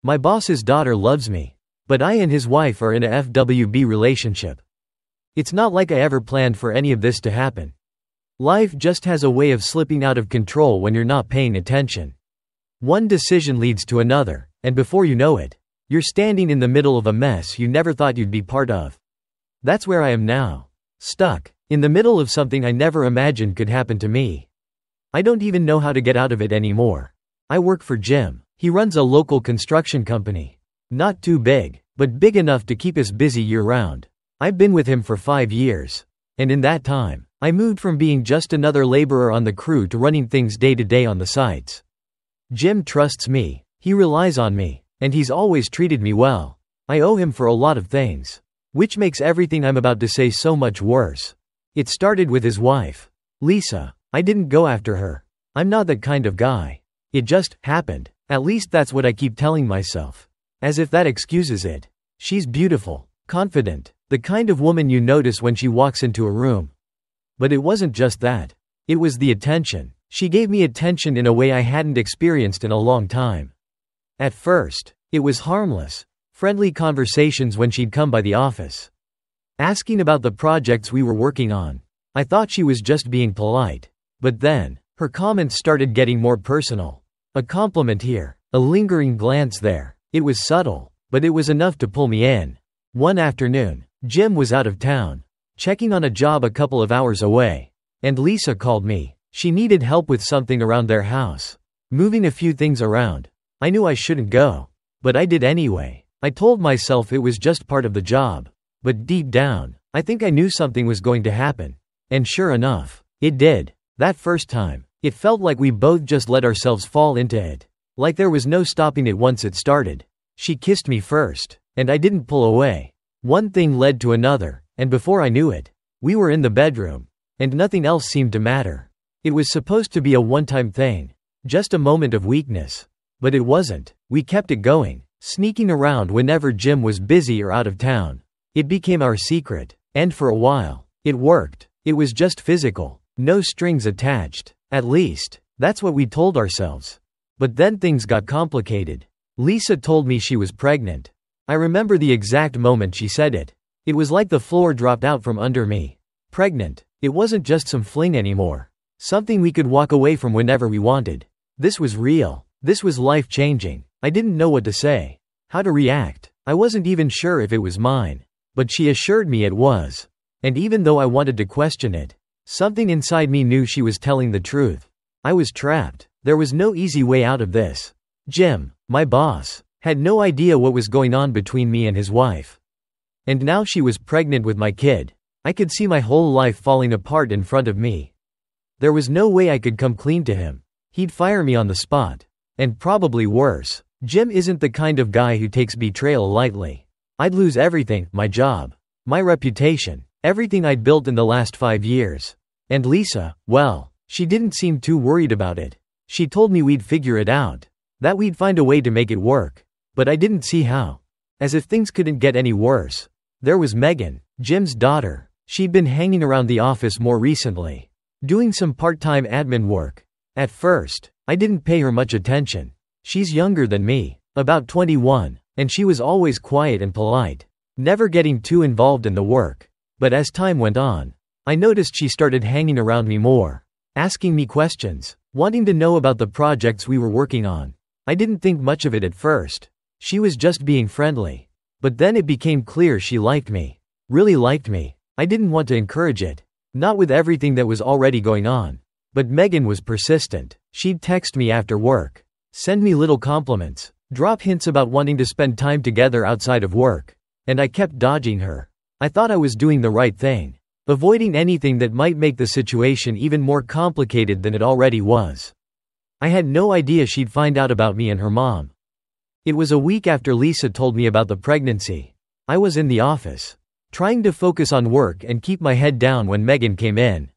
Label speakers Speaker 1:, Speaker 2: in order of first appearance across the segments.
Speaker 1: My boss's daughter loves me. But I and his wife are in a FWB relationship. It's not like I ever planned for any of this to happen. Life just has a way of slipping out of control when you're not paying attention. One decision leads to another, and before you know it, you're standing in the middle of a mess you never thought you'd be part of. That's where I am now. Stuck, in the middle of something I never imagined could happen to me. I don't even know how to get out of it anymore. I work for Jim. He runs a local construction company. Not too big, but big enough to keep us busy year-round. I've been with him for 5 years. And in that time, I moved from being just another laborer on the crew to running things day-to-day on the sites. Jim trusts me, he relies on me, and he's always treated me well. I owe him for a lot of things. Which makes everything I'm about to say so much worse. It started with his wife, Lisa. I didn't go after her. I'm not that kind of guy. It just happened. At least that's what I keep telling myself. As if that excuses it. She's beautiful, confident, the kind of woman you notice when she walks into a room. But it wasn't just that. It was the attention. She gave me attention in a way I hadn't experienced in a long time. At first, it was harmless, friendly conversations when she'd come by the office, asking about the projects we were working on. I thought she was just being polite. But then, her comments started getting more personal. A compliment here, a lingering glance there. It was subtle, but it was enough to pull me in. One afternoon, Jim was out of town, checking on a job a couple of hours away, and Lisa called me. She needed help with something around their house, moving a few things around. I knew I shouldn't go, but I did anyway. I told myself it was just part of the job, but deep down, I think I knew something was going to happen. And sure enough, it did. That first time, it felt like we both just let ourselves fall into it. Like there was no stopping it once it started. She kissed me first, and I didn't pull away. One thing led to another, and before I knew it, we were in the bedroom, and nothing else seemed to matter. It was supposed to be a one-time thing, just a moment of weakness. But it wasn't. We kept it going, sneaking around whenever Jim was busy or out of town. It became our secret, and for a while, it worked. It was just physical, no strings attached. At least, that's what we told ourselves. But then things got complicated. Lisa told me she was pregnant. I remember the exact moment she said it. It was like the floor dropped out from under me. Pregnant. It wasn't just some fling anymore. Something we could walk away from whenever we wanted. This was real. This was life-changing. I didn't know what to say, how to react. I wasn't even sure if it was mine. But she assured me it was. And even though I wanted to question it, something inside me knew she was telling the truth. I was trapped. There was no easy way out of this. Jim, my boss, had no idea what was going on between me and his wife. And now she was pregnant with my kid. I could see my whole life falling apart in front of me. There was no way I could come clean to him. He'd fire me on the spot. And probably worse, Jim isn't the kind of guy who takes betrayal lightly. I'd lose everything, my job, my reputation, everything I'd built in the last 5 years. And Lisa, well, she didn't seem too worried about it. She told me we'd figure it out, that we'd find a way to make it work. But I didn't see how. As if things couldn't get any worse. There was Megan, Jim's daughter. She'd been hanging around the office more recently, doing some part-time admin work. At first, I didn't pay her much attention. She's younger than me, about 21, and she was always quiet and polite, never getting too involved in the work. But as time went on, I noticed she started hanging around me more, asking me questions, wanting to know about the projects we were working on. I didn't think much of it at first. She was just being friendly. But then it became clear she liked me, really liked me. I didn't want to encourage it, not with everything that was already going on. But Megan was persistent. She'd text me after work, send me little compliments, drop hints about wanting to spend time together outside of work. And I kept dodging her. I thought I was doing the right thing, avoiding anything that might make the situation even more complicated than it already was. I had no idea she'd find out about me and her mom. It was a week after Lisa told me about the pregnancy. I was in the office, trying to focus on work and keep my head down when Megan came in.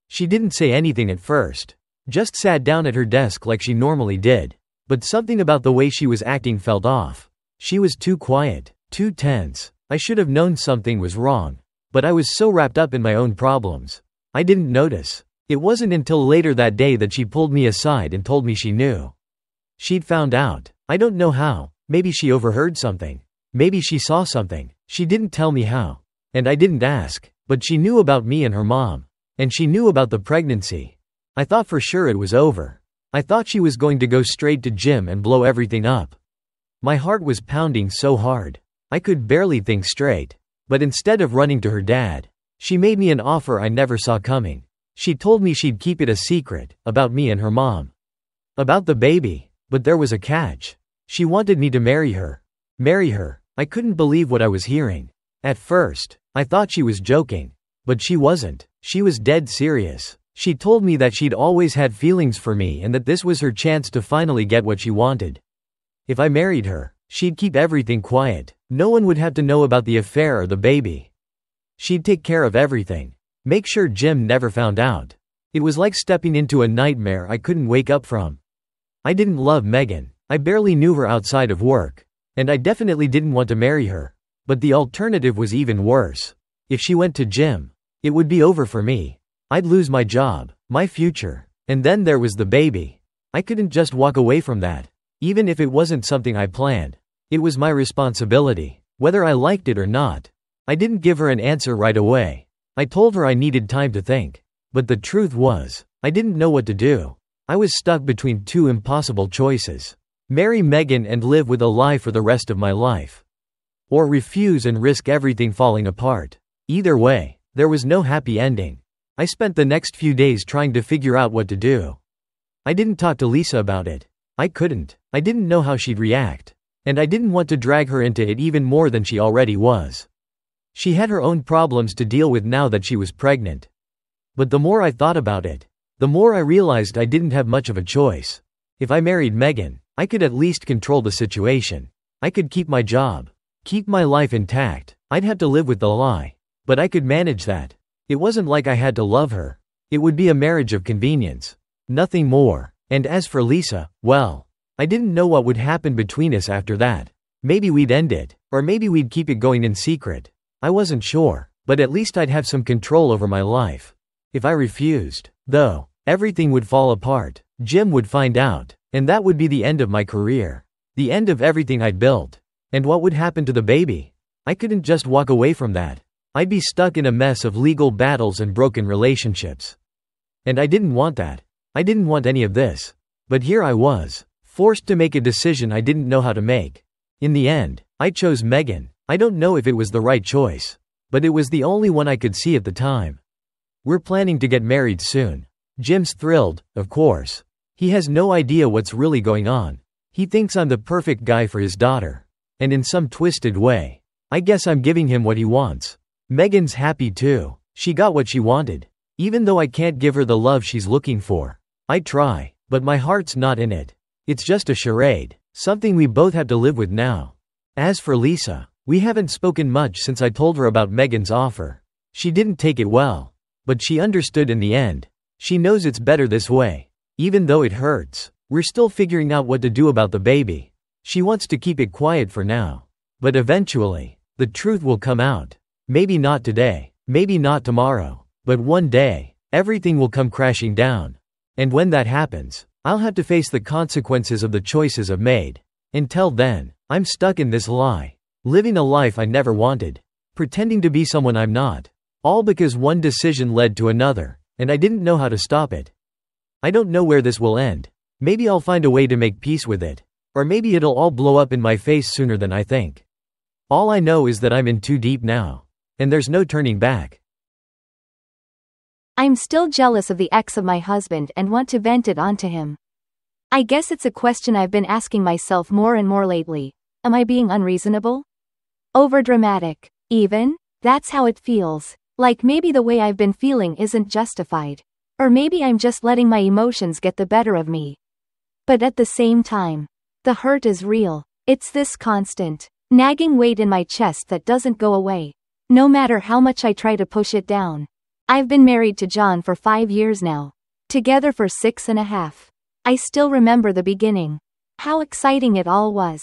Speaker 1: She didn't say anything at first, just sat down at her desk like she normally did. But something about the way she was acting felt off. She was too quiet, too tense. I should have known something was wrong. But I was so wrapped up in my own problems, I didn't notice. It wasn't until later that day that she pulled me aside and told me she knew. She'd found out. I don't know how, Maybe she overheard something. Maybe she saw something. She didn't tell me how. And I didn't ask. But she knew about me and her mom. And she knew about the pregnancy. I thought for sure it was over. I thought she was going to go straight to Jim and blow everything up. My heart was pounding so hard. I could barely think straight. But instead of running to her dad, she made me an offer I never saw coming. She told me she'd keep it a secret, about me and her mom. About the baby. But there was a catch. She wanted me to marry her. Marry her. I couldn't believe what I was hearing. At first, I thought she was joking. But she wasn't. She was dead serious. She told me that she'd always had feelings for me and that this was her chance to finally get what she wanted. If I married her, she'd keep everything quiet. No one would have to know about the affair or the baby. She'd take care of everything. Make sure Jim never found out. It was like stepping into a nightmare I couldn't wake up from. I didn't love Megan. I barely knew her outside of work. And I definitely didn't want to marry her. But the alternative was even worse. If she went to Jim, it would be over for me. I'd lose my job, my future. And then there was the baby. I couldn't just walk away from that. Even if it wasn't something I planned. It was my responsibility, whether I liked it or not. I didn't give her an answer right away. I told her I needed time to think. But the truth was, I didn't know what to do. I was stuck between two impossible choices. Marry Megan and live with a lie for the rest of my life. Or refuse and risk everything falling apart. Either way, there was no happy ending. I spent the next few days trying to figure out what to do. I didn't talk to Lisa about it. I couldn't. I didn't know how she'd react. And I didn't want to drag her into it even more than she already was. She had her own problems to deal with now that she was pregnant. But the more I thought about it, the more I realized I didn't have much of a choice. If I married Megan, I could at least control the situation. I could keep my job, keep my life intact. I'd have to live with the lie. But I could manage that. It wasn't like I had to love her. It would be a marriage of convenience. Nothing more. And as for Lisa, well, I didn't know what would happen between us after that. Maybe we'd end it, or maybe we'd keep it going in secret. I wasn't sure, but at least I'd have some control over my life. If I refused, though, everything would fall apart. Jim would find out, and that would be the end of my career. The end of everything I'd built. And what would happen to the baby? I couldn't just walk away from that. I'd be stuck in a mess of legal battles and broken relationships. And I didn't want that. I didn't want any of this. But here I was, forced to make a decision I didn't know how to make. In the end, I chose Megan. I don't know if it was the right choice. But it was the only one I could see at the time. We're planning to get married soon. Jim's thrilled, of course. He has no idea what's really going on. He thinks I'm the perfect guy for his daughter. And in some twisted way, I guess I'm giving him what he wants. Megan's happy too. She got what she wanted. Even though I can't give her the love she's looking for. I try, but my heart's not in it. It's just a charade, something we both have to live with now. As for Lisa, we haven't spoken much since I told her about Megan's offer. She didn't take it well. But she understood in the end. She knows it's better this way. Even though it hurts, we're still figuring out what to do about the baby. She wants to keep it quiet for now. But eventually, the truth will come out. Maybe not today, maybe not tomorrow. But one day, everything will come crashing down. And when that happens, I'll have to face the consequences of the choices I've made. Until then, I'm stuck in this lie. Living a life I never wanted. Pretending to be someone I'm not. All because one decision led to another, and I didn't know how to stop it. I don't know where this will end. Maybe I'll find a way to make peace with it. Or maybe it'll all blow up in my face sooner than I think. All I know is that I'm in too deep now. And there's no turning back.
Speaker 2: I'm still jealous of the ex of my husband and want to vent it onto him. I guess it's a question I've been asking myself more and more lately. Am I being unreasonable? Overdramatic? Even? That's how it feels. Like maybe the way I've been feeling isn't justified. Or maybe I'm just letting my emotions get the better of me. But at the same time, the hurt is real. It's this constant, nagging weight in my chest that doesn't go away. No matter how much I try to push it down. I've been married to John for 5 years now. Together for 6.5. I still remember the beginning. How exciting it all was.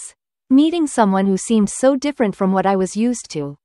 Speaker 2: Meeting someone who seemed so different from what I was used to.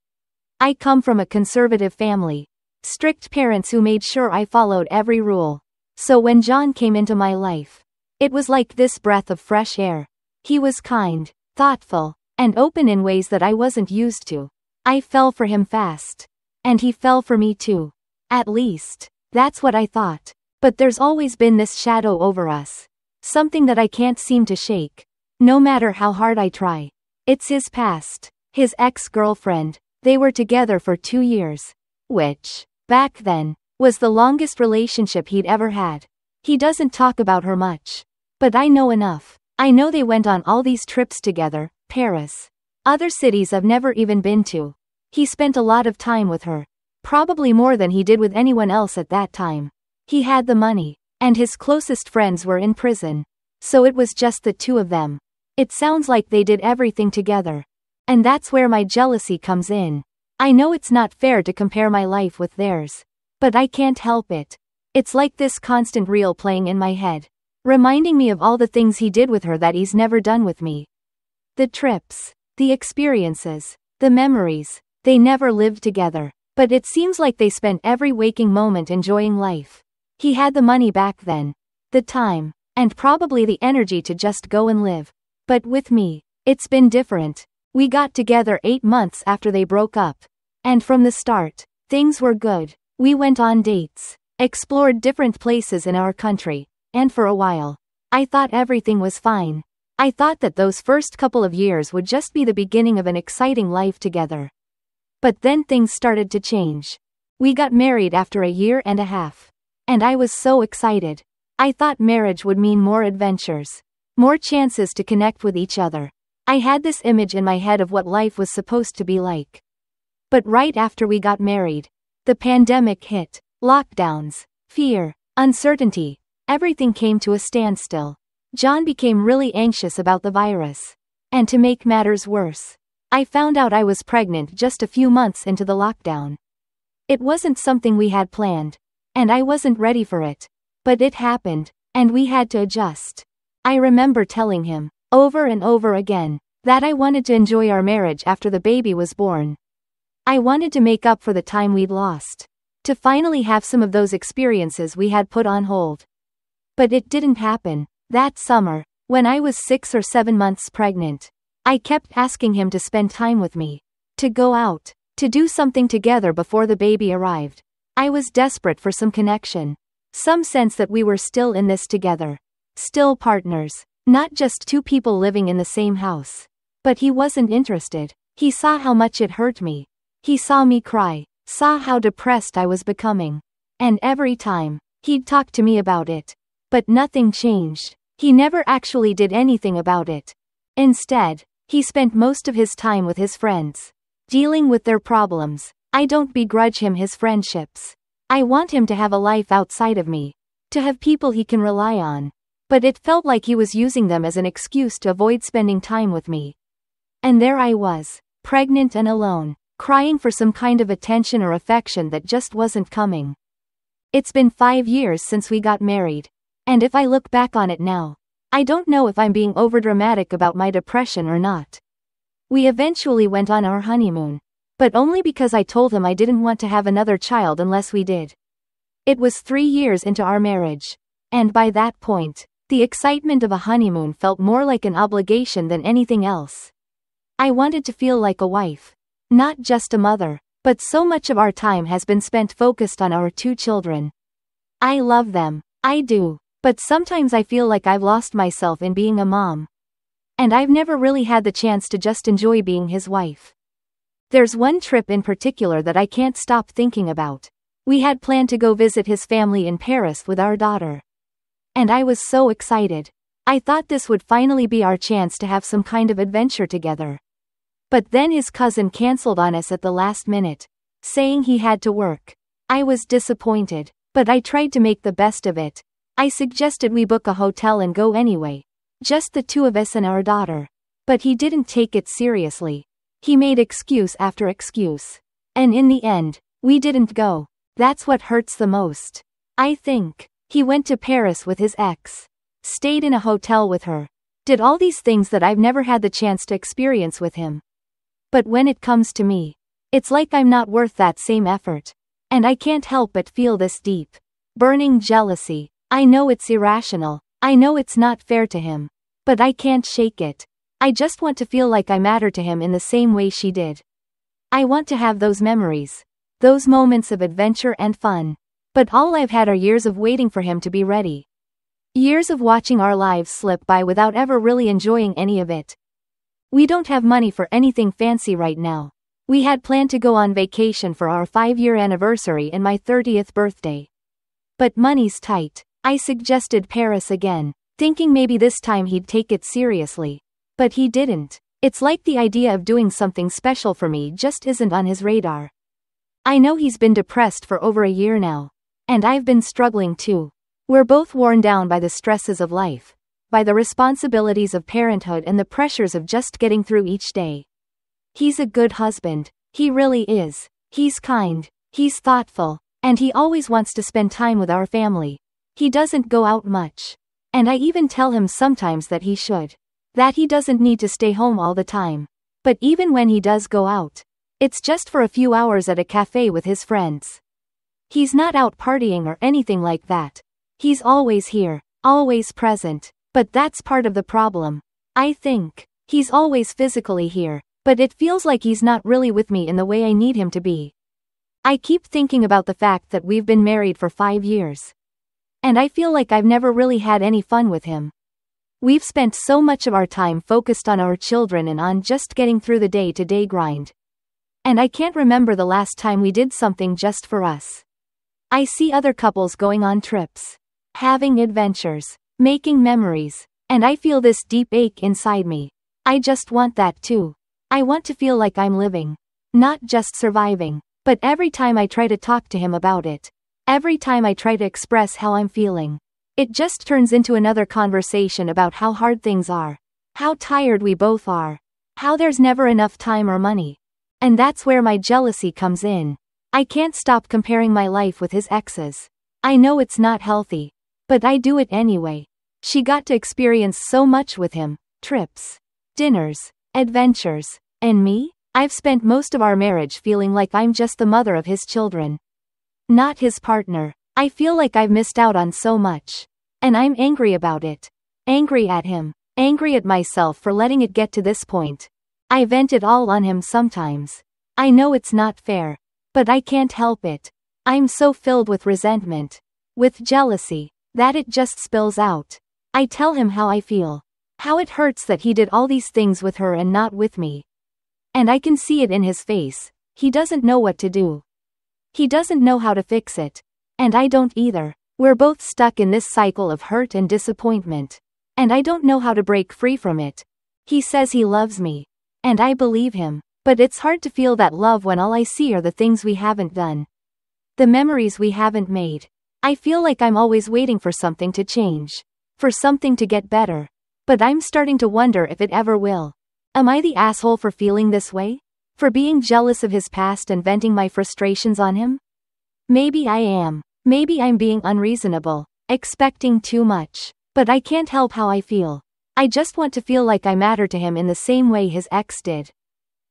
Speaker 2: I come from a conservative family. Strict parents who made sure I followed every rule. So when John came into my life, it was like this breath of fresh air. He was kind, thoughtful, and open in ways that I wasn't used to. I fell for him fast. And he fell for me too. At least, that's what I thought. But there's always been this shadow over us. Something that I can't seem to shake. No matter how hard I try. It's his past. His ex-girlfriend. They were together for 2 years. Which, back then, was the longest relationship he'd ever had. He doesn't talk about her much. But I know enough. I know they went on all these trips together, Paris. Other cities I've never even been to. He spent a lot of time with her. Probably more than he did with anyone else at that time. He had the money. And his closest friends were in prison. So it was just the two of them. It sounds like they did everything together. And that's where my jealousy comes in. I know it's not fair to compare my life with theirs. But I can't help it. It's like this constant reel playing in my head. Reminding me of all the things he did with her that he's never done with me. The trips. The experiences. The memories. They never lived together. But it seems like they spent every waking moment enjoying life. He had the money back then. The time. And probably the energy to just go and live. But with me, it's been different. We got together 8 months after they broke up. And from the start, things were good. We went on dates. Explored different places in our country. And for a while, I thought everything was fine. I thought that those first couple of years would just be the beginning of an exciting life together. But then things started to change. We got married after 1.5 years. And I was so excited. I thought marriage would mean more adventures. More chances to connect with each other. I had this image in my head of what life was supposed to be like. But right after we got married, the pandemic hit. Lockdowns, fear, uncertainty. Everything came to a standstill. John became really anxious about the virus. And to make matters worse, I found out I was pregnant just a few months into the lockdown. It wasn't something we had planned. And I wasn't ready for it. But it happened, and we had to adjust. I remember telling him, over and over again, that I wanted to enjoy our marriage after the baby was born. I wanted to make up for the time we'd lost. To finally have some of those experiences we had put on hold. But it didn't happen. That summer, when I was 6 or 7 months pregnant, I kept asking him to spend time with me. To go out. To do something together before the baby arrived. I was desperate for some connection. Some sense that we were still in this together. Still partners. Not just two people living in the same house. But he wasn't interested. He saw how much it hurt me. He saw me cry. Saw how depressed I was becoming. And every time, he'd talk to me about it. But nothing changed. He never actually did anything about it. Instead, he spent most of his time with his friends. Dealing with their problems. I don't begrudge him his friendships. I want him to have a life outside of me. To have people he can rely on. But it felt like he was using them as an excuse to avoid spending time with me. And there I was, pregnant and alone, crying for some kind of attention or affection that just wasn't coming. It's been 5 years since we got married. And if I look back on it now, I don't know if I'm being overdramatic about my depression or not. We eventually went on our honeymoon. But only because I told him I didn't want to have another child unless we did. It was 3 years into our marriage. And by that point, the excitement of a honeymoon felt more like an obligation than anything else. I wanted to feel like a wife. Not just a mother. But so much of our time has been spent focused on our 2 children. I love them. I do. But sometimes I feel like I've lost myself in being a mom. And I've never really had the chance to just enjoy being his wife. There's one trip in particular that I can't stop thinking about. We had planned to go visit his family in Paris with our daughter. And I was so excited. I thought this would finally be our chance to have some kind of adventure together. But then his cousin canceled on us at the last minute, saying he had to work. I was disappointed, but I tried to make the best of it. I suggested we book a hotel and go anyway. Just the 2 of us and our daughter. But he didn't take it seriously. He made excuse after excuse. And in the end, we didn't go. That's what hurts the most. I think. He went to Paris with his ex. Stayed in a hotel with her. Did all these things that I've never had the chance to experience with him. But when it comes to me, it's like I'm not worth that same effort. And I can't help but feel this deep, burning jealousy. I know it's irrational. I know it's not fair to him. But I can't shake it. I just want to feel like I matter to him in the same way she did. I want to have those memories. Those moments of adventure and fun. But all I've had are years of waiting for him to be ready. Years of watching our lives slip by without ever really enjoying any of it. We don't have money for anything fancy right now. We had planned to go on vacation for our 5-year anniversary and my 30th birthday. But money's tight. I suggested Paris again, thinking maybe this time he'd take it seriously. But he didn't. It's like the idea of doing something special for me just isn't on his radar. I know he's been depressed for over a year now. And I've been struggling too. We're both worn down by the stresses of life, by the responsibilities of parenthood and the pressures of just getting through each day. He's a good husband. He really is. He's kind. He's thoughtful. And he always wants to spend time with our family. He doesn't go out much. And I even tell him sometimes that he should. That he doesn't need to stay home all the time. But even when he does go out, it's just for a few hours at a cafe with his friends. He's not out partying or anything like that. He's always here, always present. But that's part of the problem. I think. He's always physically here, but it feels like he's not really with me in the way I need him to be. I keep thinking about the fact that we've been married for 5 years. And I feel like I've never really had any fun with him. We've spent so much of our time focused on our children and on just getting through the day-to-day grind. And I can't remember the last time we did something just for us. I see other couples going on trips, having adventures, making memories, and I feel this deep ache inside me. I just want that too. I want to feel like I'm living, not just surviving. But every time I try to talk to him about it, every time I try to express how I'm feeling, it just turns into another conversation about how hard things are, how tired we both are, how there's never enough time or money. And that's where my jealousy comes in. I can't stop comparing my life with his ex's. I know it's not healthy, but I do it anyway. She got to experience so much with him, trips, dinners, adventures, and me? I've spent most of our marriage feeling like I'm just the mother of his children, not his partner. I feel like I've missed out on so much. And I'm angry about it. Angry at him. Angry at myself for letting it get to this point. I vent it all on him sometimes. I know it's not fair. But I can't help it. I'm so filled with resentment, with jealousy, that it just spills out. I tell him how I feel. How it hurts that he did all these things with her and not with me. And I can see it in his face. He doesn't know what to do. He doesn't know how to fix it. And I don't either. We're both stuck in this cycle of hurt and disappointment. And I don't know how to break free from it. He says he loves me. And I believe him. But it's hard to feel that love when all I see are the things we haven't done. The memories we haven't made. I feel like I'm always waiting for something to change. For something to get better. But I'm starting to wonder if it ever will. Am I the asshole for feeling this way? For being jealous of his past and venting my frustrations on him? Maybe I am. Maybe I'm being unreasonable, expecting too much. But I can't help how I feel. I just want to feel like I matter to him in the same way his ex did.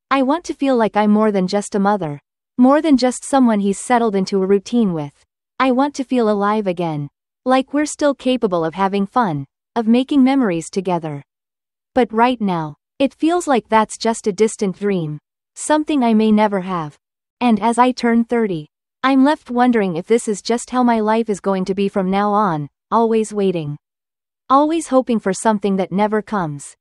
Speaker 2: I want to feel like I'm more than just a mother. More than just someone he's settled into a routine with. I want to feel alive again. Like we're still capable of having fun, of making memories together. But right now, it feels like that's just a distant dream. Something I may never have. And as I turn 30, I'm left wondering if this is just how my life is going to be from now on, always waiting. Always hoping for something that never comes.